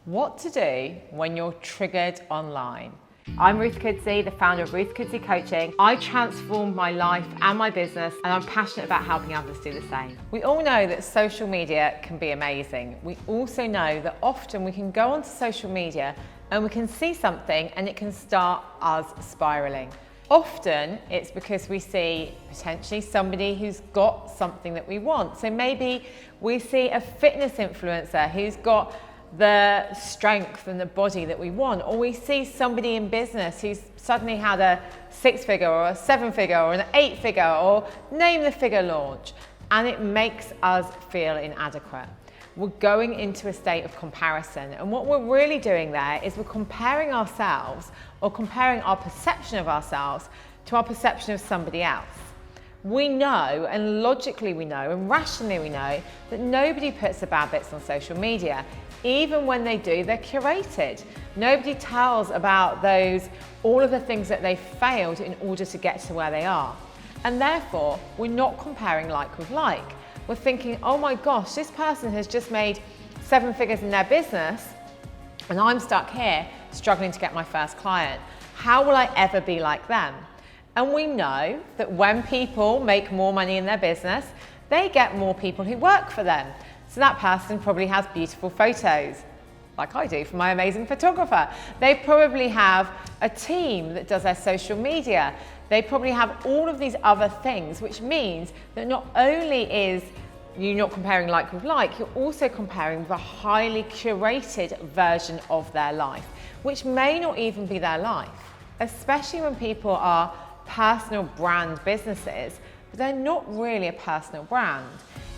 What to do when you're triggered online. I'm Ruth Coach, the founder of Ruth Coach Coaching. I transformed my life and my business, and I'm passionate about helping others do the same. We all know that social media can be amazing. We also know that often we can go onto social media and we can see something and it can start us spiraling. Often it's because we see potentially somebody who's got something that we want. So maybe we see a fitness influencer who's got the strength and the body that we want, or we see somebody in business who's suddenly had a 6-figure or a 7-figure or an 8-figure or name the figure launch, and it makes us feel inadequate. We're going into a state of comparison, and what we're really doing there is we're comparing ourselves, or comparing our perception of ourselves to our perception of somebody else. We know, and logically we know, and rationally we know, that nobody puts the bad bits on social media. Even when they do, they're curated. Nobody tells about all of the things that they failed in order to get to where they are. And therefore, we're not comparing like with like. We're thinking, oh my gosh, this person has just made 7 figures in their business, and I'm stuck here struggling to get my first client. How will I ever be like them? And we know that when people make more money in their business, they get more people who work for them. So that person probably has beautiful photos, like I do for my amazing photographer. They probably have a team that does their social media. They probably have all of these other things, which means that not only is you're not comparing like with like, you're also comparing with a highly curated version of their life, which may not even be their life, especially when people are personal brand businesses, but they're not really a personal brand.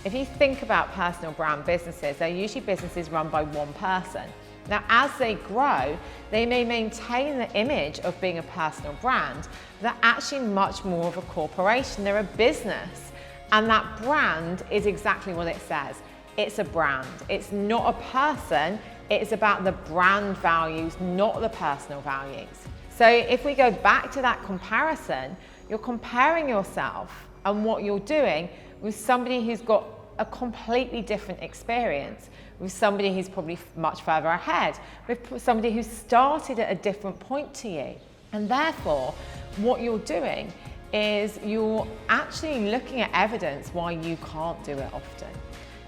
If you think about personal brand businesses, they're usually businesses run by one person. Now, as they grow, they may maintain the image of being a personal brand, but they're actually much more of a corporation. They're a business, and that brand is exactly what it says. It's a brand. It's not a person. It's about the brand values, not the personal values. So if we go back to that comparison, you're comparing yourself and what you're doing with somebody who's got a completely different experience, with somebody who's probably much further ahead, with somebody who started at a different point to you. And therefore, what you're doing is you're actually looking at evidence why you can't do it often.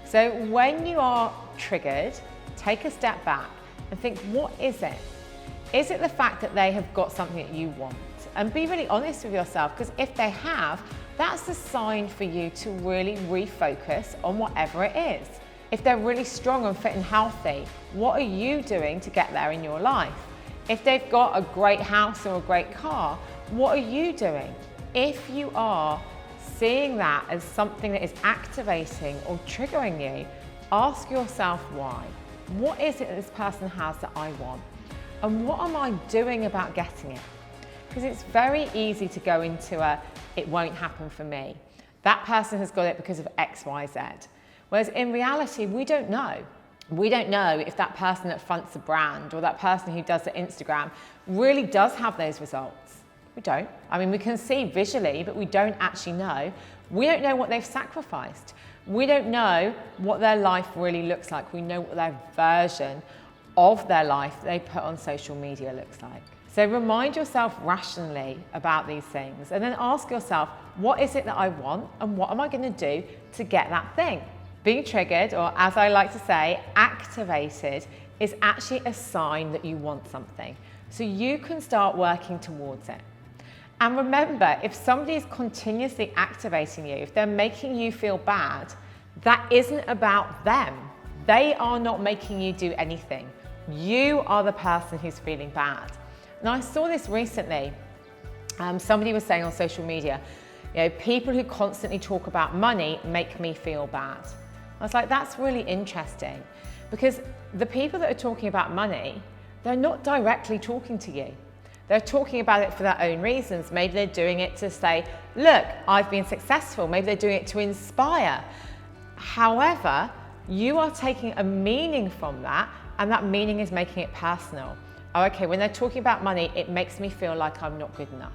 So when you are triggered, take a step back and think, what is it? Is it the fact that they have got something that you want? And be really honest with yourself, because if they have, that's the sign for you to really refocus on whatever it is. If they're really strong and fit and healthy, what are you doing to get there in your life? If they've got a great house or a great car, what are you doing? If you are seeing that as something that is activating or triggering you, ask yourself why. What is it that this person has that I want? And what am I doing about getting it? Because it's very easy to go into it won't happen for me. That person has got it because of X, Y, Z. Whereas in reality, we don't know. We don't know if that person that fronts a brand or that person who does the Instagram really does have those results. We don't. I mean, we can see visually, but we don't actually know. We don't know what they've sacrificed. We don't know what their life really looks like. We know what their version of their life they put on social media looks like. So remind yourself rationally about these things, and then ask yourself, what is it that I want and what am I going to do to get that thing? Being triggered, or as I like to say, activated, is actually a sign that you want something. So you can start working towards it. And remember, if somebody is continuously activating you, if they're making you feel bad, that isn't about them. They are not making you do anything. You are the person who's feeling bad. And I saw this recently. Somebody was saying on social media, people who constantly talk about money make me feel bad. I was like, that's really interesting, because the people that are talking about money, they're not directly talking to you. They're talking about it for their own reasons. Maybe they're doing it to say, look, I've been successful. Maybe they're doing it to inspire. However, you are taking a meaning from that, and that meaning is making it personal. Oh, okay, when they're talking about money, it makes me feel like I'm not good enough.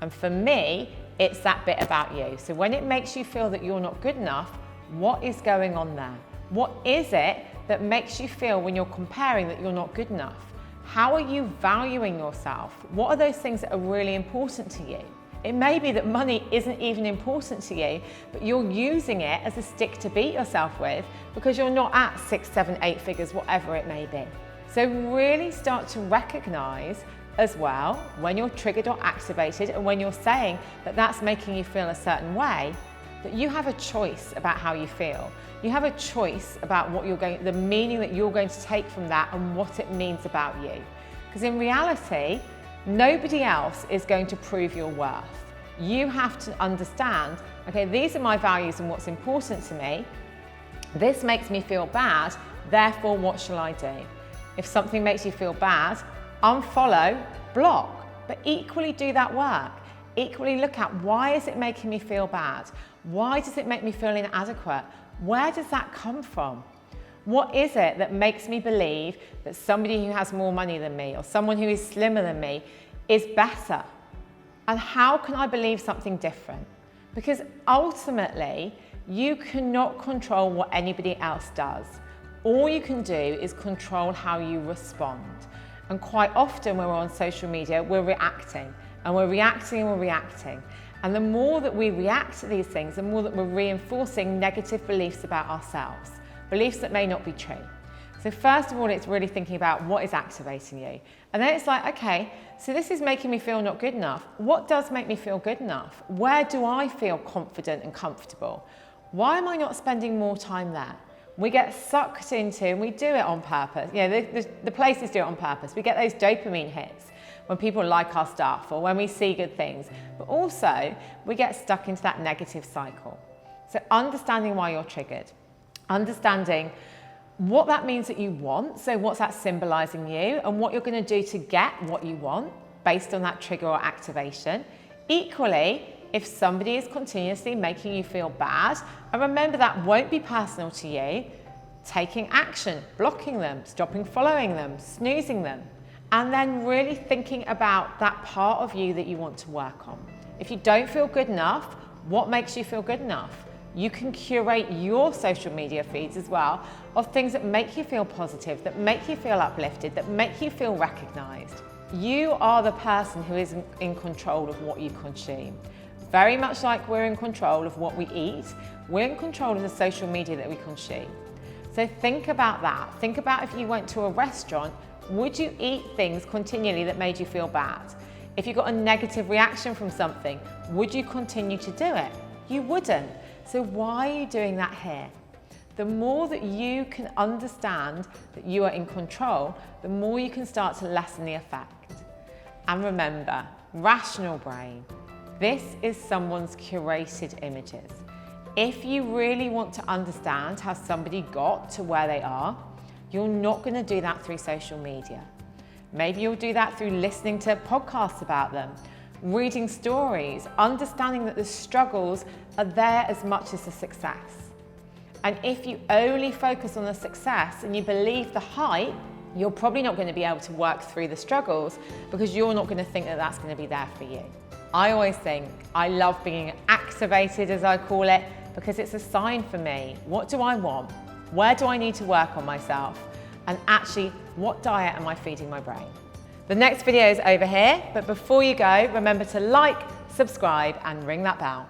And for me, it's that bit about you. So when it makes you feel that you're not good enough, what is going on there? What is it that makes you feel when you're comparing that you're not good enough? How are you valuing yourself? What are those things that are really important to you? It may be that money isn't even important to you, but you're using it as a stick to beat yourself with because you're not at 6, 7, 8 figures, whatever it may be. So really start to recognize as well when you're triggered or activated, and when you're saying that that's making you feel a certain way, that you have a choice about how you feel. You have a choice about the meaning that you're going to take from that and what it means about you. Because in reality, nobody else is going to prove your worth. You have to understand, okay, these are my values and what's important to me. This makes me feel bad, therefore what shall I do? If something makes you feel bad, unfollow, block, but equally do that work. Equally look at, why is it making me feel bad? Why does it make me feel inadequate? Where does that come from? What is it that makes me believe that somebody who has more money than me or someone who is slimmer than me is better? And how can I believe something different? Because ultimately, you cannot control what anybody else does. All you can do is control how you respond. And quite often when we're on social media, we're reacting and we're reacting and we're reacting. And the more that we react to these things, the more that we're reinforcing negative beliefs about ourselves, beliefs that may not be true. So first of all, it's really thinking about what is activating you. And then it's like, okay, so this is making me feel not good enough. What does make me feel good enough? Where do I feel confident and comfortable? Why am I not spending more time there? We get sucked into, and we do it on purpose. You know, the places do it on purpose. We get those dopamine hits when people like our stuff or when we see good things. But also, we get stuck into that negative cycle. So understanding why you're triggered, understanding what that means that you want, so what's that symbolizing you, and what you're going to do to get what you want based on that trigger or activation. Equally, if somebody is continuously making you feel bad, and remember that won't be personal to you, taking action, blocking them, stopping following them, snoozing them, and then really thinking about that part of you that you want to work on. If you don't feel good enough, what makes you feel good enough? You can curate your social media feeds as well of things that make you feel positive, that make you feel uplifted, that make you feel recognized. You are the person who is in control of what you consume. Very much like we're in control of what we eat, we're in control of the social media that we consume. So think about that. Think about if you went to a restaurant, would you eat things continually that made you feel bad? If you got a negative reaction from something, would you continue to do it? You wouldn't. So why are you doing that here? The more that you can understand that you are in control, the more you can start to lessen the effect. And remember, rational brain. This is someone's curated images. If you really want to understand how somebody got to where they are, you're not going to do that through social media. Maybe you'll do that through listening to podcasts about them, reading stories, understanding that the struggles are there as much as the success. And if you only focus on the success and you believe the hype, you're probably not going to be able to work through the struggles because you're not going to think that that's going to be there for you. I always think I love being activated, as I call it, because it's a sign for me. What do I want? Where do I need to work on myself? And actually, what diet am I feeding my brain? The next video is over here, but before you go, remember to like, subscribe, and ring that bell.